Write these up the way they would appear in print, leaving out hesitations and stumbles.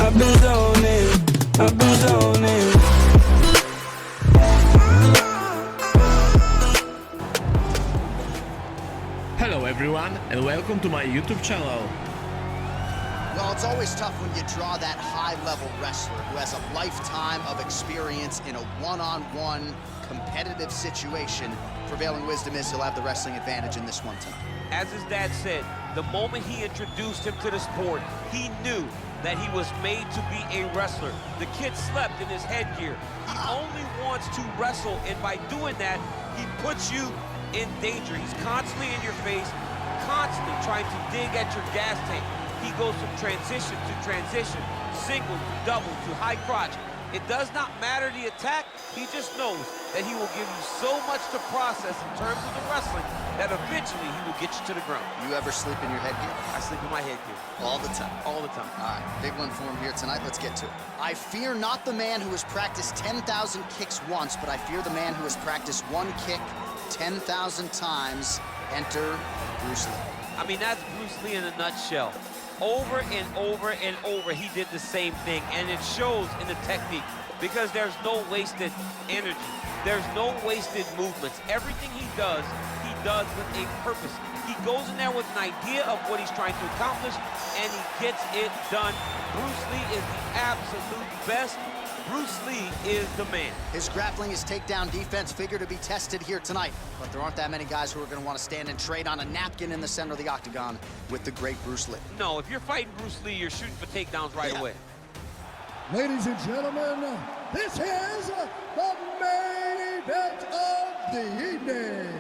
I've been zoning, I've been zoning. Hello everyone and welcome to my YouTube channel. Well, it's always tough when you draw that high-level wrestler who has a lifetime of experience in a one-on-one competitive situation. Prevailing wisdom is he'll have the wrestling advantage in this one tonight. As his dad said, the moment he introduced him to the sport, he knew that he was made to be a wrestler. The kid slept in his headgear. He only wants to wrestle, and by doing that, he puts you in danger. He's constantly in your face, constantly trying to dig at your gas tank. He goes from transition to transition, single to double to high crotch. It does not matter the attack. He just knows that he will give you so much to process in terms of the wrestling that eventually he will get you to the ground. You ever sleep in your headgear? I sleep in my headgear. All the time. All the time. All right, big one for him here tonight. Let's get to it. I fear not the man who has practiced 10,000 kicks once, but I fear the man who has practiced one kick 10,000 times. Enter Bruce Lee. I mean, that's Bruce Lee in a nutshell. Over and over and over, he did the same thing, and it shows in the technique because there's no wasted energy. There's no wasted movements. Everything he does with a purpose. He goes in there with an idea of what he's trying to accomplish, and he gets it done. Bruce Lee is the absolute best. Bruce Lee is the man. His grappling, his takedown defense figure to be tested here tonight, but there aren't that many guys who are going to want to stand and trade on a napkin in the center of the octagon with the great Bruce Lee. No, if you're fighting Bruce Lee, you're shooting for takedowns right away. Ladies and gentlemen, this is the main event of the evening.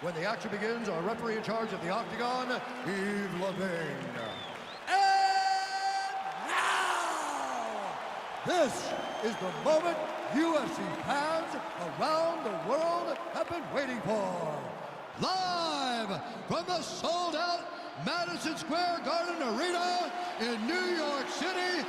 When the action begins, our referee in charge of the octagon, Yves Levine. This is the moment UFC fans around the world have been waiting for. Live from the sold-out Madison Square Garden Arena in New York City,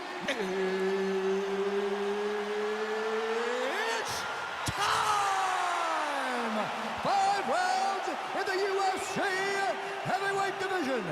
it's time! 5 rounds in the UFC heavyweight division.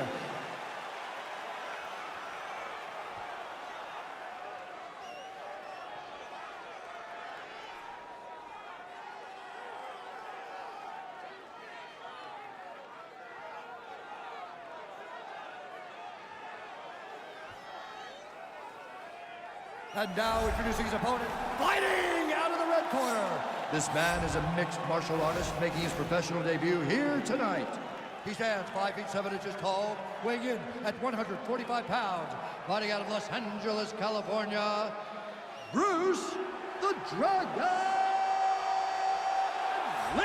And now introducing his opponent, fighting out of the red corner. This man is a mixed martial artist making his professional debut here tonight. He stands 5 feet 7 inches tall, weighing in at 145 pounds, fighting out of Los Angeles, California, Bruce the Dragon Lee.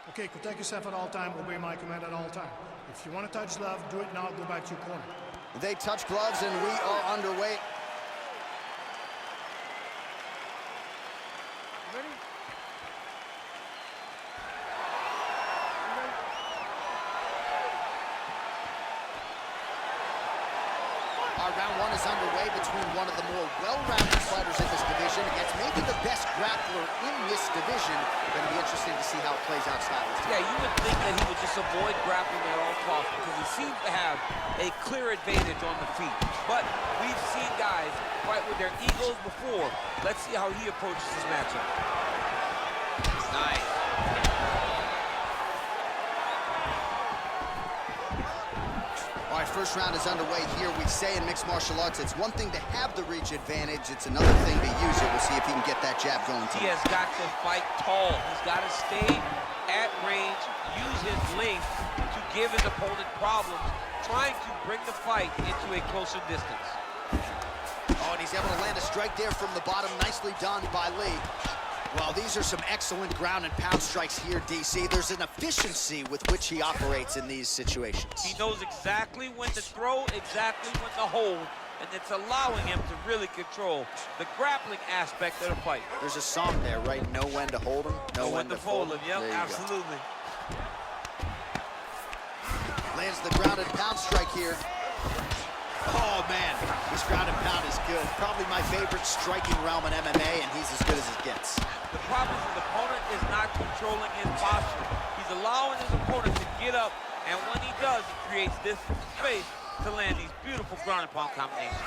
Okay, protect yourself at all time, obey my command at all time. If you want to touch glove, do it now, go back to your corner. They touch gloves and we are underway. Ready? Our round one is underway between one of the more well-rounded fighters in this division against maybe the best grappler in this division. Going to be interesting to see how it plays out stylistically. Yeah, you would think that he would just avoid grappling at all costs because he seems to have a clear advantage on the feet. But we've seen guys fight with their egos before. Let's see how he approaches this matchup. Nice. All right, first round is underway here. We say in mixed martial arts, it's one thing to have the reach advantage. It's another thing to use it. We'll see if he can get that jab going. He has got to fight tall. He's got to stay at range, use his length to give his opponent problems, trying to bring the fight into a closer distance. Oh, and he's able to land a strike there from the bottom. Nicely done by Lee. Well, these are some excellent ground and pound strikes here, DC. There's an efficiency with which he operates in these situations. He knows exactly when to throw, exactly when to hold, and it's allowing him to really control the grappling aspect of the fight. There's a song there, right? Know when to hold him, know when to fold him. Yep, absolutely. Lands the ground and pound strike here. Oh, man, this ground and pound is good. Probably my favorite striking realm in MMA, and he's as good as it gets. The problem is his opponent is not controlling his posture. He's allowing his opponent to get up, and when he does, he creates distance and space to land these beautiful ground and pound combinations.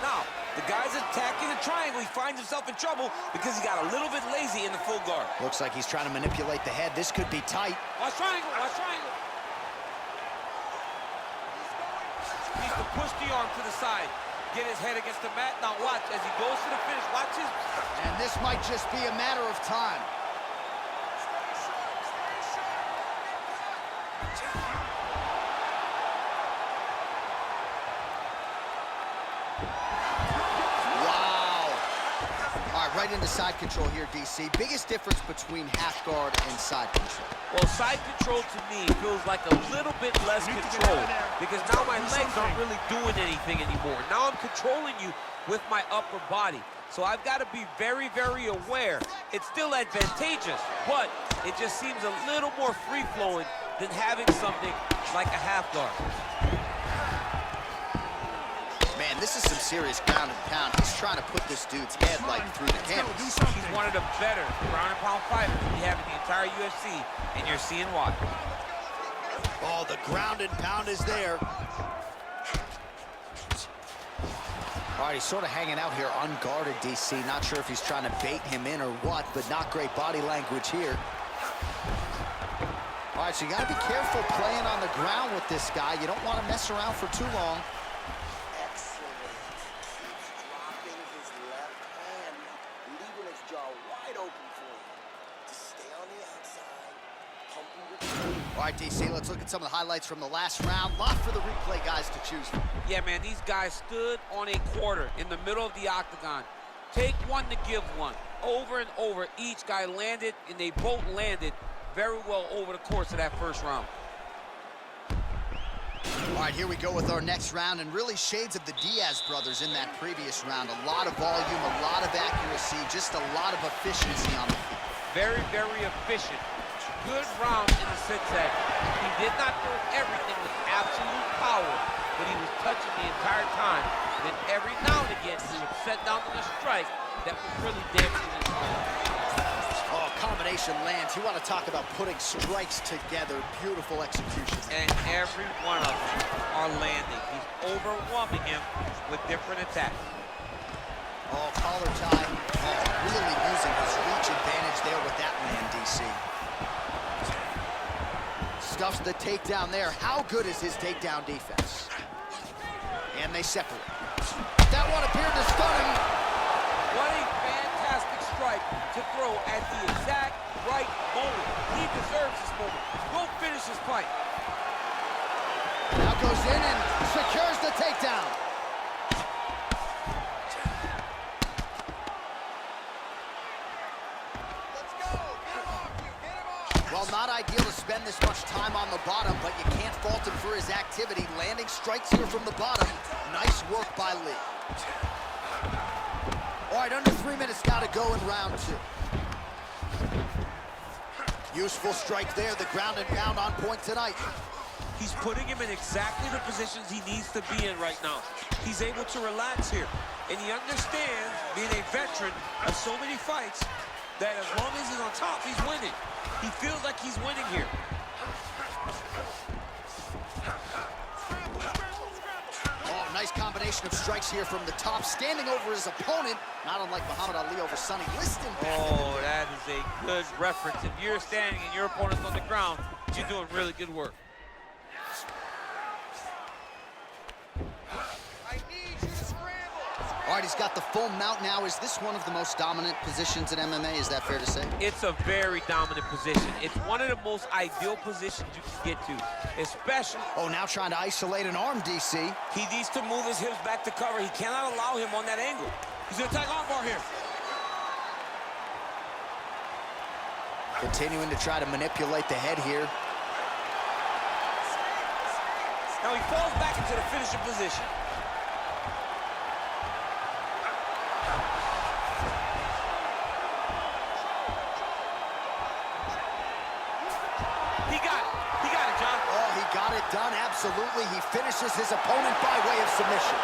Now, the guy's attacking the triangle. He finds himself in trouble because he got a little bit lazy in the full guard. Looks like he's trying to manipulate the head. This could be tight. Watch triangle, watch triangle. He needs to push the arm to the side. Get his head against the mat. Now watch, as he goes to the finish, watch his... And this might just be a matter of time. Right into side control here, DC. Biggest difference between half guard and side control. Well, side control to me feels like a little bit less control because now my legs aren't really doing anything anymore. Now I'm controlling you with my upper body. So I've got to be very, very aware. It's still advantageous, but it just seems a little more free-flowing than having something like a half guard. Man, this is some serious ground and pound. He's trying to put this dude's head like through the canvas. He's one of the better ground and pound fighters we have in the entire UFC, and you're seeing why. Oh, the ground and pound is there. All right, he's sort of hanging out here unguarded, DC. Not sure if he's trying to bait him in or what, but not great body language here. All right, so you got to be careful playing on the ground with this guy. You don't want to mess around for too long. All right, DC, let's look at some of the highlights from the last round. Lot for the replay guys to choose from. Yeah, man, these guys stood on a quarter in the middle of the octagon. Take one to give one. Over and over, each guy landed, and they both landed very well over the course of that first round. All right, here we go with our next round, and really shades of the Diaz brothers in that previous round. A lot of volume, a lot of accuracy, just a lot of efficiency on the feet. Very, very efficient. Good round in the sense that he did not throw everything with absolute power, but he was touching the entire time. Then every now and again, he would set down on a strike that was really damaging his opponent. Oh, combination lands. You want to talk about putting strikes together. Beautiful execution. And every one of them are landing. He's overwhelming him with different attacks. Oh, collar tie. Oh, really using his reach advantage there with that land, DC. Stuffs the takedown there. How good is his takedown defense? And they separate. That one appeared to stun him. What a fantastic strike to throw at the exact right moment. He deserves this moment. Go finish his fight. Now goes in and secures the takedown. Well, not ideal to spend this much time on the bottom, but you can't fault him for his activity. Landing strikes here from the bottom. Nice work by Lee. All right, under 3 minutes now to go in round two. Useful strike there. The ground and pound on point tonight. He's putting him in exactly the positions he needs to be in right now. He's able to relax here. And he understands, being a veteran of so many fights, that as long as he's on top, he's winning. He feels like he's winning here. Oh, nice combination of strikes here from the top, standing over his opponent, not unlike Muhammad Ali over Sonny Liston. Oh, that is a good reference. If you're standing and your opponent's on the ground, you're doing really good work. All right, he's got the full mount now. Is this one of the most dominant positions in MMA? Is that fair to say? It's a very dominant position. It's one of the most ideal positions you can get to, especially... Oh, now trying to isolate an arm, DC. He needs to move his hips back to cover. He cannot allow him on that angle. He's going to attack armbar here. Continuing to try to manipulate the head here. Now he falls back into the finishing position. got it done, absolutely. He finishes his opponent by way of submission.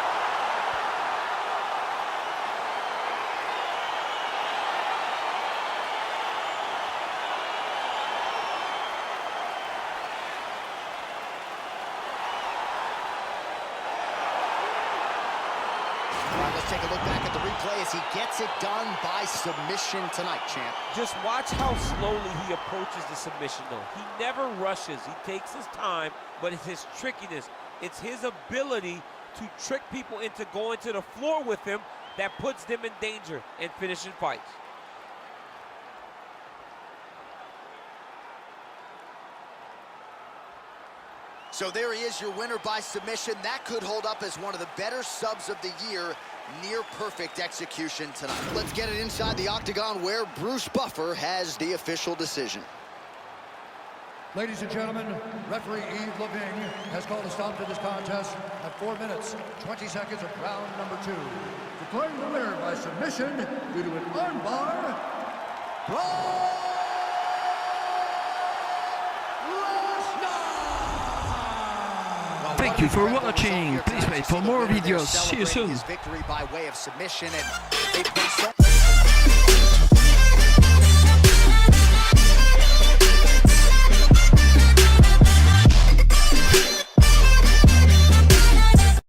Let's take a look back at the replay as he gets it done by submission tonight, champ. Just watch how slowly he approaches the submission, though. He never rushes. He takes his time, but it's his trickiness. It's his ability to trick people into going to the floor with him that puts them in danger and finishing fights. So there he is, your winner by submission. That could hold up as one of the better subs of the year. Near perfect execution tonight. Let's get it inside the octagon where Bruce Buffer has the official decision. Ladies and gentlemen, referee Yves Leving has called a stop to this contest at 4 minutes, 20 seconds of round number 2. Declaring the winner by submission due to an armbar, Lesnar! Thank you for watching. Please wait for more videos. See you soon. Victory by way of submission, and they